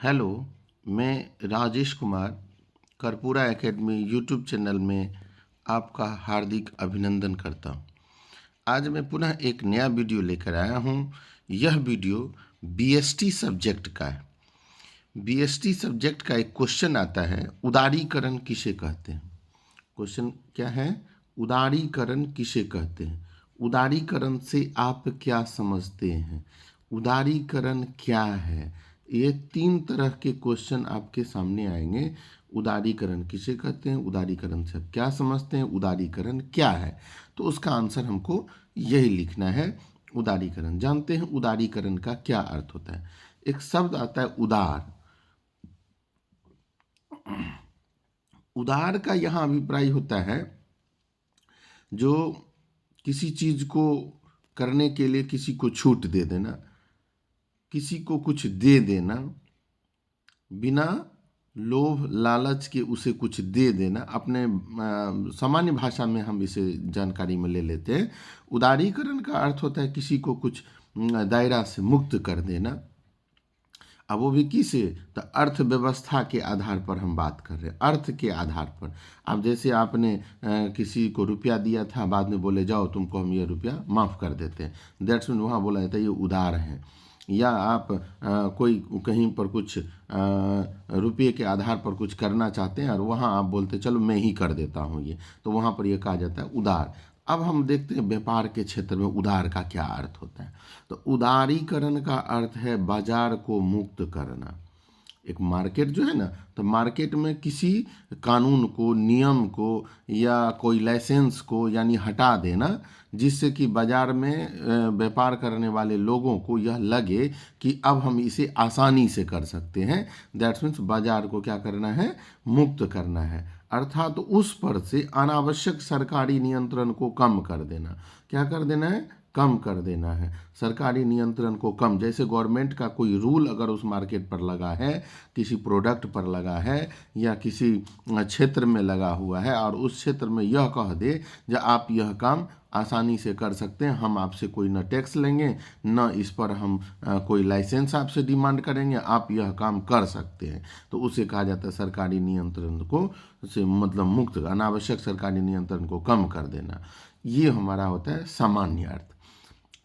Hello, मैं Rajesh Kumar Karpura academy YouTube channel में आपका हार्दिक अभिनंदन करता हूँ। आज मैं पुनः एक नया वीडियो लेकर आया हूँ। यह वीडियो बीएसटी सब्जेक्ट का है। बीएसटी सब्जेक्ट का एक क्वेश्चन आता है, उदारीकरण किसे कहते हैं। क्वेश्चन क्या है? उदारीकरण किसे कहते हैं। उदारीकरण से आप क्या समझते हैं? उदारीकरण क्या है? ये 3 तरह के क्वेश्चन आपके सामने आएंगे। उदारीकरण किसे कहते हैं, उदारीकरण से आप क्या समझते हैं, उदारीकरण क्या है। तो उसका आंसर हमको यही लिखना है, उदारीकरण। जानते हैं उदारीकरण का क्या अर्थ होता है। एक शब्द आता है उदार। उदार का यहाँ अभिप्राय होता है जो किसी चीज को करने के लिए किसी को छूट दे देना, किसी को कुछ दे देना, बिना लोभ लालच के उसे कुछ दे देना। अपने सामान्य भाषा में हम इसे जानकारी में ले लेते हैं। उदारीकरण का अर्थ होता है किसी को कुछ दायरा से मुक्त कर देना। अब वो भी किसे? तो अर्थव्यवस्था के आधार पर हम बात कर रहे हैं, अर्थ के आधार पर। अब जैसे आपने किसी को रुपया दिया था, बाद में बोले जाओ तुमको हम ये रुपया माफ़ कर देते हैं, दैट्स मीन वहाँ बोला जाता है ये उदार है। या आप कोई कहीं पर कुछ रुपये के आधार पर कुछ करना चाहते हैं और वहाँ आप बोलते चलो मैं ही कर देता हूँ ये, तो वहाँ पर ये कहा जाता है उदार। अब हम देखते हैं व्यापार के क्षेत्र में उदार का क्या अर्थ होता है। तो उदारीकरण का अर्थ है बाजार को मुक्त करना। एक मार्केट जो है ना, तो मार्केट में किसी कानून को, नियम को या कोई लाइसेंस को यानी हटा देना, जिससे कि बाजार में व्यापार करने वाले लोगों को यह लगे कि अब हम इसे आसानी से कर सकते हैं। दैट्स मीन्स बाजार को क्या करना है? मुक्त करना है। अर्थात उस पर से अनावश्यक सरकारी नियंत्रण को कम कर देना। क्या कर देना है? कम कर देना है सरकारी नियंत्रण को कम। जैसे गवर्नमेंट का कोई रूल अगर उस मार्केट पर लगा है, किसी प्रोडक्ट पर लगा है या किसी क्षेत्र में लगा हुआ है और उस क्षेत्र में यह कह दे जो आप यह काम आसानी से कर सकते हैं, हम आपसे कोई न टैक्स लेंगे न इस पर हम कोई लाइसेंस आपसे डिमांड करेंगे, आप यह काम कर सकते हैं, तो उसे कहा जाता है सरकारी नियंत्रण को से मतलब मुक्त, अनावश्यक सरकारी नियंत्रण को कम कर देना। ये हमारा होता है सामान्य अर्थ।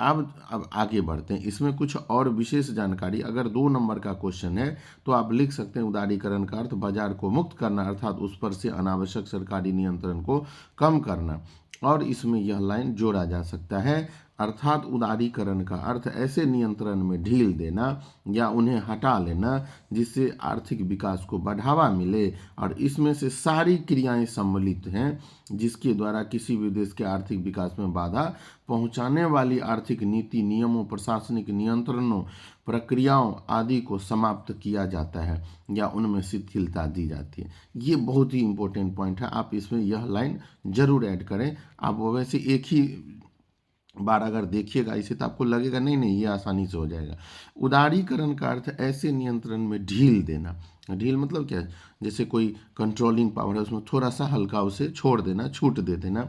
अब आगे बढ़ते हैं। इसमें कुछ और विशेष जानकारी, अगर 2 नंबर का क्वेश्चन है तो आप लिख सकते हैं उदारीकरण का अर्थ बाजार को मुक्त करना, अर्थात उस पर से अनावश्यक सरकारी नियंत्रण को कम करना। और इसमें यह लाइन जोड़ा जा सकता है, अर्थात उदारीकरण का अर्थ ऐसे नियंत्रण में ढील देना या उन्हें हटा लेना जिससे आर्थिक विकास को बढ़ावा मिले, और इसमें से सारी क्रियाएं सम्मिलित हैं जिसके द्वारा किसी भी देश के आर्थिक विकास में बाधा पहुंचाने वाली आर्थिक नीति, नियमों, प्रशासनिक नियंत्रणों, प्रक्रियाओं आदि को समाप्त किया जाता है या उनमें शिथिलता दी जाती है। ये बहुत ही इंपॉर्टेंट पॉइंट है, आप इसमें यह लाइन जरूर ऐड करें। आप वैसे एक ही बार अगर देखिएगा इसे तो आपको लगेगा नहीं नहीं ये आसानी से हो जाएगा। उदारीकरण का अर्थ ऐसे नियंत्रण में ढील देना। ढील मतलब क्या है? जैसे कोई कंट्रोलिंग पावर है, उसमें थोड़ा सा हल्का उसे छोड़ देना, छूट दे देना,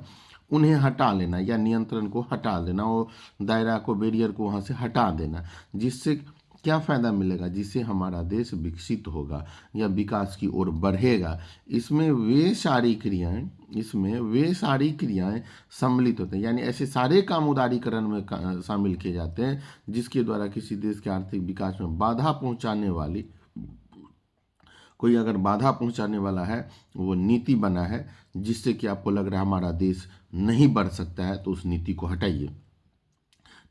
उन्हें हटा लेना या नियंत्रण को हटा देना, वो दायरा को, बैरियर को वहाँ से हटा देना। जिससे क्या फ़ायदा मिलेगा? जिससे हमारा देश विकसित होगा या विकास की ओर बढ़ेगा। इसमें वे सारी क्रियाएं सम्मिलित होते हैं, यानी ऐसे सारे काम उदारीकरण में शामिल किए जाते हैं जिसके द्वारा किसी देश के आर्थिक विकास में बाधा पहुंचाने वाली, कोई अगर बाधा पहुंचाने वाला है वो नीति बना है जिससे कि आपको लग रहा है हमारा देश नहीं बढ़ सकता है, तो उस नीति को हटाइए।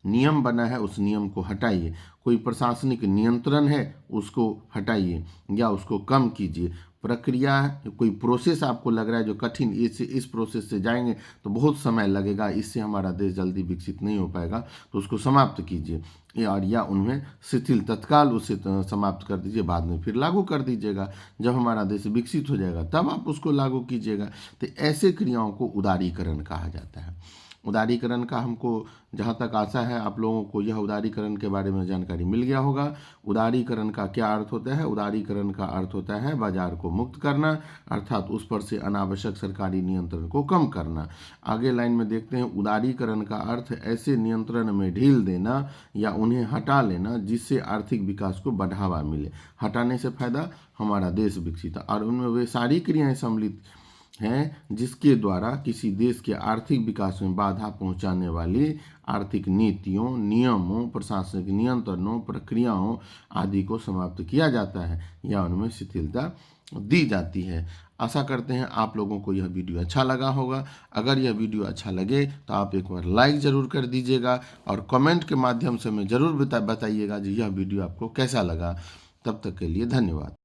नियम बना है उस नियम को हटाइए। कोई प्रशासनिक नियंत्रण है उसको हटाइए या उसको कम कीजिए। प्रक्रिया, कोई प्रोसेस आपको लग रहा है जो कठिन, इस प्रोसेस से जाएंगे तो बहुत समय लगेगा, इससे हमारा देश जल्दी विकसित नहीं हो पाएगा, तो उसको समाप्त कीजिए या उनमें शिथिल, तत्काल उसे समाप्त कर दीजिए, बाद में फिर लागू कर दीजिएगा। जब हमारा देश विकसित हो जाएगा तब आप उसको लागू कीजिएगा। तो ऐसे क्रियाओं को उदारीकरण कहा जाता है। उदारीकरण का हमको जहाँ तक आशा है आप लोगों को यह उदारीकरण के बारे में जानकारी मिल गया होगा। उदारीकरण का क्या अर्थ होता है? उदारीकरण का अर्थ होता है बाजार को मुक्त करना, अर्थात उस पर से अनावश्यक सरकारी नियंत्रण को कम करना। आगे लाइन में देखते हैं, उदारीकरण का अर्थ ऐसे नियंत्रण में ढील देना या उन्हें हटा लेना जिससे आर्थिक विकास को बढ़ावा मिले। हटाने से फायदा हमारा देश विकसित है, और उनमें वे सारी क्रियाएं सम्मिलित हैं जिसके द्वारा किसी देश के आर्थिक विकास में बाधा पहुंचाने वाली आर्थिक नीतियों, नियमों, प्रशासनिक नियंत्रणों, प्रक्रियाओं आदि को समाप्त किया जाता है या उनमें शिथिलता दी जाती है। आशा करते हैं आप लोगों को यह वीडियो अच्छा लगा होगा। अगर यह वीडियो अच्छा लगे तो आप एक बार लाइक ज़रूर कर दीजिएगा और कमेंट के माध्यम से हमें ज़रूर बताइएगा कि यह वीडियो आपको कैसा लगा। तब तक के लिए धन्यवाद।